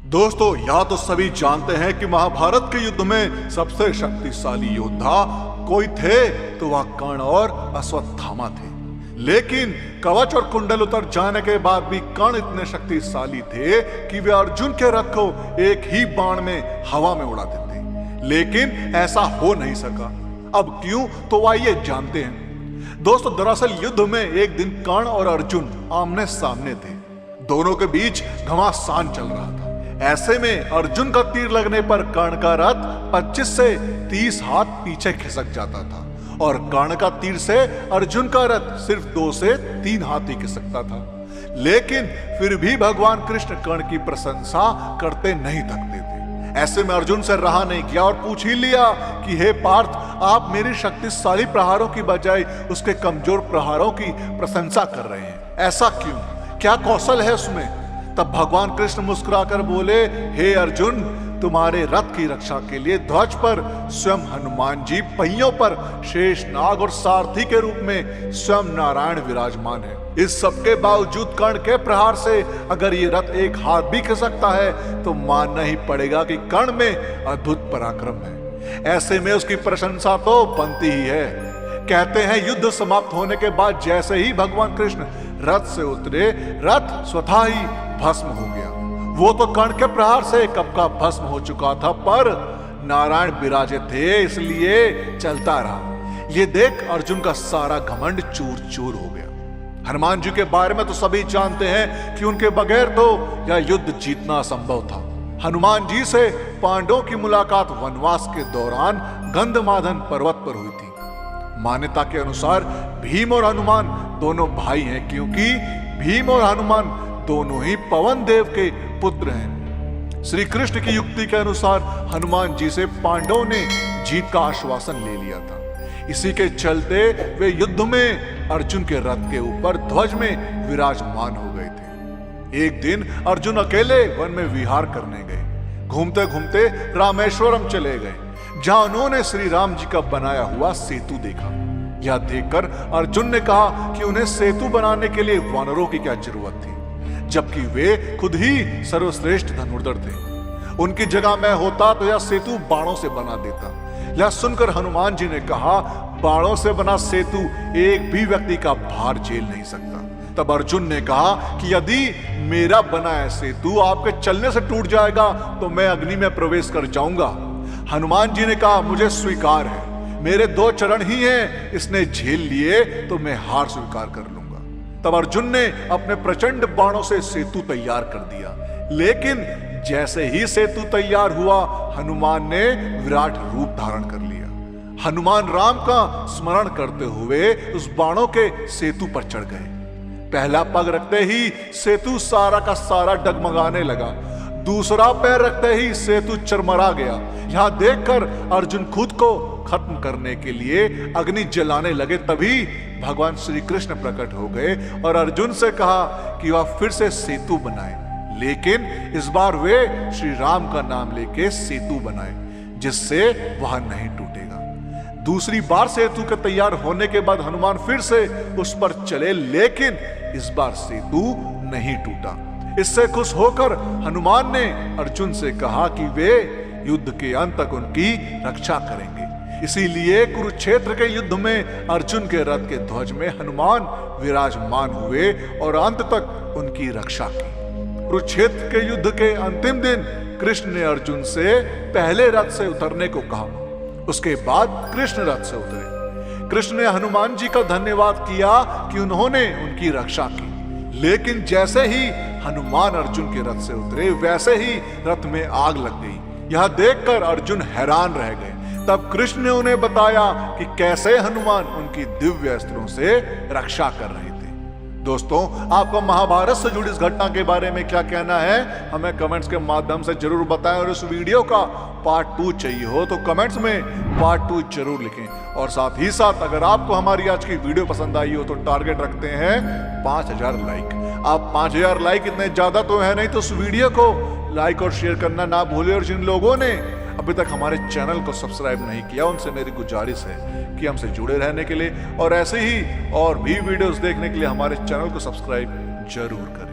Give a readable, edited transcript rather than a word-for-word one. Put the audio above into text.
दोस्तों, यह तो सभी जानते हैं कि महाभारत के युद्ध में सबसे शक्तिशाली योद्धा कोई थे तो वह कर्ण और अश्वत्थामा थे। लेकिन कवच और कुंडल उतर जाने के बाद भी कर्ण इतने शक्तिशाली थे कि वे अर्जुन के रथ को एक ही बाण में हवा में उड़ा देते। लेकिन ऐसा हो नहीं सका। अब क्यों, तो आइए जानते हैं। दोस्तों, दरअसल युद्ध में एक दिन कर्ण और अर्जुन आमने सामने थे। दोनों के बीच घमासान चल रहा था। ऐसे में अर्जुन का तीर लगने पर कर्ण का रथ 25 से 30 हाथ पीछे खिसक जाता था और कर्ण का तीर से अर्जुन का रथ सिर्फ 2 से 3 हाथ ही खिसकता था। लेकिन फिर भी भगवान कृष्ण कर्ण की प्रशंसा करते नहीं थकते थे। ऐसे में अर्जुन से रहा नहीं गया और पूछ ही लिया कि हे पार्थ, आप मेरी शक्तिशाली प्रहारों की बजाय उसके कमजोर प्रहारों की प्रशंसा कर रहे हैं। ऐसा क्यों? क्या कौशल है उसमें? तब भगवान कृष्ण मुस्कुराकर बोले, हे अर्जुन, तुम्हारे रथ की रक्षा के लिए ध्वज पर स्वयं हनुमान जी, पहियों पर शेष नाग और सारथी के रूप में स्वयं नारायण विराजमान है। इस सबके बावजूद कर्ण के प्रहार से अगर ये रथ एक हाथ भी खिसकता है तो मानना ही पड़ेगा कि कर्ण में अद्भुत पराक्रम है। ऐसे में उसकी प्रशंसा तो बनती ही है। कहते हैं युद्ध समाप्त होने के बाद जैसे ही भगवान कृष्ण रथ से उतरे, रथ स्वतः ही भस्म हो गया। वो तो कर्ण के प्रहार से कब का भस्म हो चुका था, पर नारायण विराजे थे इसलिए चलता रहा। ये देख अर्जुन का सारा घमंड चूर चूर हो गया। हनुमान जी के बारे में तो सभी जानते हैं कि उनके बगैर तो यह युद्ध जीतना असंभव था। हनुमान जी से पांडवों की मुलाकात वनवास के दौरान गंधमादन पर्वत पर हुई थी। मान्यता के अनुसार भीम और हनुमान दोनों भाई हैं, क्योंकि भीम और हनुमान दोनों ही पवन देव के पुत्र हैं। श्री कृष्ण की युक्ति के अनुसार हनुमान जी से पांडवों ने जीत का आश्वासन ले लिया था। इसी के चलते वे युद्ध में अर्जुन के रथ के ऊपर ध्वज में विराजमान हो गए थे। एक दिन अर्जुन अकेले वन में विहार करने गए। घूमते घूमते रामेश्वरम चले गए, जहां उन्होंने श्री राम जी का बनाया हुआ सेतु देखा। यह देखकर अर्जुन ने कहा कि उन्हें सेतु बनाने के लिए वानरों की क्या जरूरत थी, जबकि वे खुद ही सर्वश्रेष्ठ धनुर्धर थे। उनकी जगह मैं होता तो यह सेतु बाणों से बना देता। यह सुनकर हनुमान जी ने कहा, बाणों से बना सेतु एक भी व्यक्ति का भार झेल नहीं सकता। तब अर्जुन ने कहा कि यदि मेरा बनाया सेतु आपके चलने से टूट जाएगा तो मैं अग्नि में प्रवेश कर जाऊंगा। हनुमान जी ने कहा, मुझे स्वीकार है, मेरे 2 चरण ही हैं, इसने झेल लिए तो मैं हार स्वीकार कर लूंगा। तब अर्जुन ने अपने प्रचंड बाणों से सेतु तैयार कर दिया। लेकिन जैसे ही सेतु तैयार हुआ, हनुमान ने विराट रूप धारण कर लिया। हनुमान राम का स्मरण करते हुए उस बाणों के सेतु पर चढ़ गए। पहला पग रखते ही सेतु सारा का सारा डगमगाने लगा। दूसरा पैर रखते ही सेतु चरमरा गया। यहां देखकर अर्जुन खुद को खत्म करने के लिए अग्नि जलाने लगे। तभी भगवान श्री कृष्ण प्रकट हो गए और अर्जुन से कहा कि वह फिर से सेतु बनाए। लेकिन इस बार वे श्री राम का नाम लेके सेतु बनाए, जिससे वह नहीं टूटेगा। दूसरी बार सेतु के तैयार होने के बाद हनुमान फिर से उस पर चले, लेकिन इस बार सेतु नहीं टूटा। इससे खुश होकर हनुमान ने अर्जुन से कहा कि वे युद्ध के अंत तक उनकी रक्षा करेंगे। इसीलिए कुरुक्षेत्र के युद्ध में अर्जुन के रथ के ध्वज में हनुमान विराजमान हुए और अंत तक उनकी रक्षा की। कुरुक्षेत्र के युद्ध के अंतिम दिन कृष्ण ने अर्जुन से पहले रथ से उतरने को कहा। उसके बाद कृष्ण रथ से उतरे। कृष्ण ने हनुमान जी का धन्यवाद किया कि उन्होंने उनकी रक्षा की। लेकिन जैसे ही हनुमान अर्जुन के रथ से उतरे, वैसे ही रथ में आग लग गई। यह देखकर अर्जुन हैरान रह गए। तब कृष्ण ने उन्हें बताया कि कैसे हनुमान उनकी दिव्य अस्त्रों से रक्षा कर रहे थे। दोस्तों, आपको महाभारत से जुड़ी इस घटना के बारे में क्या कहना है, हमें कमेंट्स के माध्यम से जरूर बताएं। और इस वीडियो का पार्ट 2 चाहिए हो तो कमेंट्स में पार्ट 2 जरूर लिखें। और साथ ही साथ अगर आपको हमारी आज की वीडियो पसंद आई हो तो टारगेट रखते हैं 5000 लाइक। आप 5000 लाइक इतने ज्यादा तो है नहीं, तो उस वीडियो को लाइक और शेयर करना ना भूलें। और जिन लोगों ने अभी तक हमारे चैनल को सब्सक्राइब नहीं किया, उनसे मेरी गुजारिश है कि हमसे जुड़े रहने के लिए और ऐसे ही और भी वीडियोस देखने के लिए हमारे चैनल को सब्सक्राइब जरूर करें।